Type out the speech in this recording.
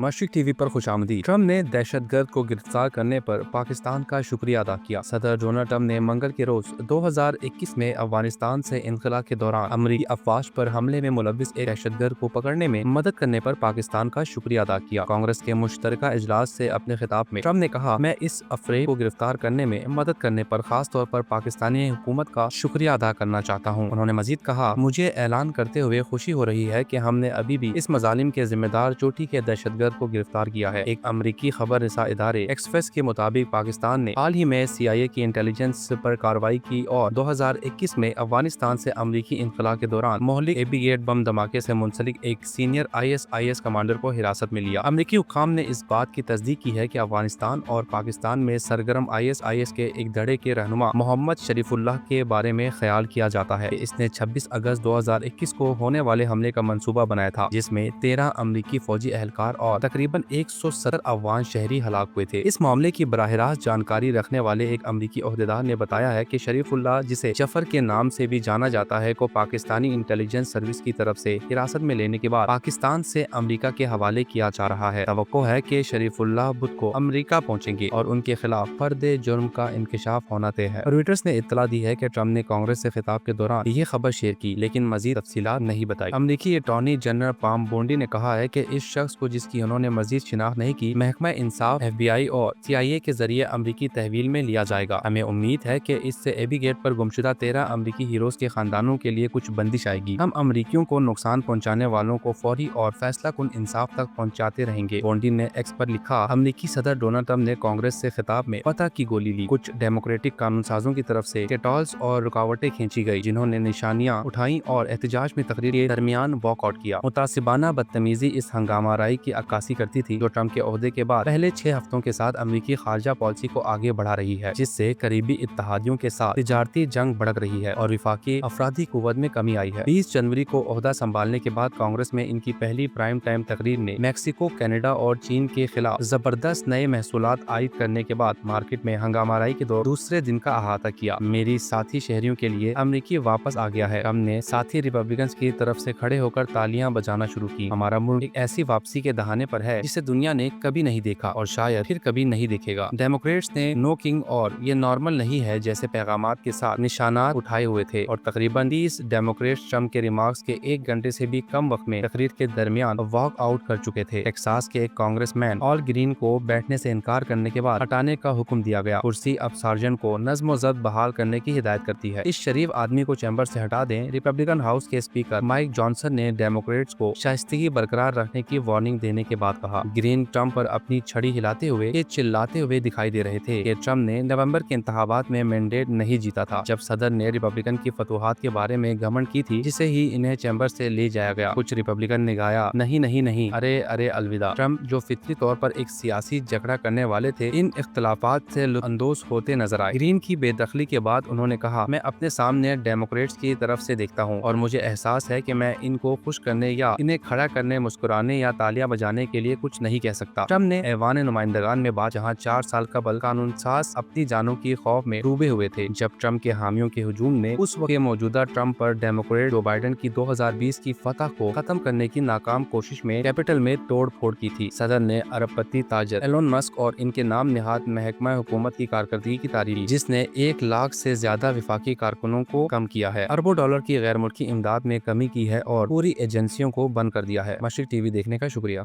मशरिक TV पर खुशामदी। Trump ने दहशतगर्द को गिरफ्तार करने पर पाकिस्तान का शुक्रिया अदा किया। सदर डोनाल्ड ट्रम्प ने मंगल के रोज 2021 में अफगानिस्तान से इनखला के दौरान अमरीकी अफवाज पर हमले में मुलविस एक दहशतगर्द को पकड़ने में मदद करने पर पाकिस्तान का शुक्रिया अदा किया। कांग्रेस के मुश्तरका इजलास से अपने खिताब में ट्रम्प ने कहा, मैं इस अफरेब को गिरफ्तार करने में मदद करने पर खास तौर पर पाकिस्तानी हुकूमत का शुक्रिया अदा करना चाहता हूँ। उन्होंने मजीद कहा, मुझे ऐलान करते हुए खुशी हो रही है कि हमने अभी भी इस मजालिम के जिम्मेदार चोटी के दहशतगर्द को गिरफ्तार किया है। एक अमरीकी खबर रिसा इदारे एक्सप्रेस के मुताबिक पाकिस्तान ने हाल ही में CIA की इंटेलिजेंस पर कार्रवाई की और 2021 में अफगानिस्तान से अमरीकी इनखला के दौरान मोहल्लिक एबी गेट बम धमाके से मुंसलिक एक सीनियर ISIS कमांडर को हिरासत में लिया। अमरीकी हुक्काम ने इस बात की तस्दीक की है कि अफगानिस्तान और पाकिस्तान में सरगर्म ISIS के एक धड़े के रहनुमा मोहम्मद शरीफुल्लाह के बारे में ख्याल किया जाता है। इसने 26 अगस्त 2021 को होने वाले हमले का मंसूबा बनाया था, जिसमें 13 अमरीकी फौजी एहलकार और तकरीबन 170 अफगान शहरी हलाक हुए थे। इस मामले की बराह रास्त जानकारी रखने वाले एक अमरीकी ओहदेदार ने बताया है कि शरीफुल्लाह, जिसे जफर के नाम से भी जाना जाता है, को पाकिस्तानी इंटेलिजेंस सर्विस की तरफ से हिरासत में लेने के बाद पाकिस्तान से अमेरिका के हवाले किया जा रहा है। तवक्को है कि शरीफुल्लाह बुध को अमेरिका पहुंचेंगे और उनके खिलाफ फर्द जुर्म का इंकशाफ होना तय है। रॉयटर्स ने इत्तला दी है कि ट्रम्प ने कांग्रेस से खिताब के दौरान ये खबर शेयर की, लेकिन मजीद तफसीलात नहीं बताई। अमरीकी अटॉर्नी जनरल पाम बोंडी ने कहा है कि इस शख्स को, जिसकी उन्होंने मजीद शिनाख्त नहीं की, महकमा इंसाफ, FBI और CIA के जरिए अमरीकी तहवील में लिया जाएगा। हमें उम्मीद है कि इससे एबी गेट पर गुमशुदा 13 अमरीकी हीरोज के खानदानों के लिए कुछ बंदिश आएगी। हम अमरीकियों को नुकसान पहुंचाने वालों को फौरी और फैसला कुन इंसाफ तक पहुंचाते रहेंगे। बोंडी ने एक्स पर लिखा, अमरीकी सदर डोनाल्ड ट्रम्प ने कांग्रेस से खिताब में पता की गोली ली। कुछ डेमोक्रेटिक कानून साजों की तरफ से केटॉल्स और रुकावटें खींची गई, जिन्होंने निशानियां उठाई और एहतजाज में तकरीर के दरमियान वॉकआउट किया। मुतासिबाना बदतमीजी इस हंगामाराई की अक्कासी करती थी, जो ट्रम्प के ओहदे के बाद पहले 6 हफ्तों के साथ अमरीकी खारजा पॉलिसी को आगे बढ़ा रही है, जिससे करीबी इत्तेहादियों के साथ तिजारती जंग भड़क रही है और विफाकी अफराधी कुव्वत में कमी आई है। 20 जनवरी को ओहदा संभालने के बाद कांग्रेस में इनकी पहली प्राइम टाइम तकरीर ने मैक्सिको, कनाडा और चीन के खिलाफ जबरदस्त नए महसूलात आयद करने के बाद मार्केट में हंगामाराई के दूसरे दिन का अहाता किया। मेरी साथी शहरियों के लिए अमरीकी वापस आ गया है। हमने साथी रिपब्लिकन की तरफ से खड़े होकर तालियां बजाना शुरू की। हमारा मुल्क एक ऐसी वापसी के दहाने पर है जिसे दुनिया ने कभी नहीं देखा और शायद फिर कभी नहीं देखेगा। डेमोक्रेट्स ने नो किंग और ये नॉर्मल नहीं है जैसे पैगामात के साथ निशानात उठाए हुए थे और तकरीबन 30 डेमोक्रेट्स ट्रम्प के रिमार्क्स के 1 घंटे से भी कम वक्त में तकरीर के दरमियान वॉक आउट कर चुके थे। टेक्सास के एक कांग्रेसमैन ऑल ग्रीन को बैठने से इनकार करने के बाद हटाने का हुक्म दिया गया। कुर्सी अब सार्जन को नज्म व ज़ब्त बहाल करने की हिदायत करती है। इस शरीफ आदमी को चैम्बर से हटा दें। रिपब्लिकन हाउस के स्पीकर माइक जॉनसन ने डेमोक्रेट्स को शाइस्तगी बरकरार रखने की वार्निंग देने के बाद कहा, ग्रीन ट्रम्प पर अपनी छड़ी हिलाते हुए ये चिल्लाते हुए दिखाई दे रहे थे कि ट्रम्प ने नवंबर के इंतखाबात में मैंडेट नहीं जीता था, जब सदर ने रिपब्लिकन की फतूहात के बारे में घमंड की थी, जिसे ही इन्हें चैम्बर से ले जाया गया। कुछ रिपब्लिकन ने गाया, नहीं नहीं नहीं, अरे अरे अलविदा। ट्रम्प, जो फितरी तौर पर एक सियासी झगड़ा करने वाले थे, इन इख्तलाफात से लुत्फअंदोज होते नजर आए। ग्रीन की बेदखली के बाद उन्होंने कहा, मैं अपने सामने डेमोक्रेट्स की तरफ से देखता हूँ और मुझे एहसास है कि मैं इनको खुश करने या इन्हें खड़ा करने, मुस्कुराने या तालियां बजाने के लिए कुछ नहीं कह सकता। ट्रम्प ने ऐवान नुमाइंदगान में बात, जहां 4 साल कबल कानून साज अपनी जानों की खौफ में डूबे हुए थे, जब ट्रम्प के हामियों के हुजूम ने उस वक्त के मौजूदा ट्रम्प पर डेमोक्रेट जो बाइडेन की 2020 की फतह को खत्म करने की नाकाम कोशिश में कैपिटल में तोड़ फोड़ की थी। सदर ने अरबपति ताजर एलोन मस्क और इनके नाम निहाद महकमा हुकूमत की कारकर्दगी की तारीफ की, जिसने 1 लाख से ज्यादा विफाकी कारकुनों को कम किया है, अरबों डॉलर की गैर मुल्की इमदाद में कमी की है और पूरी एजेंसियों को बंद कर दिया है। मशरिक टीवी देखने का शुक्रिया।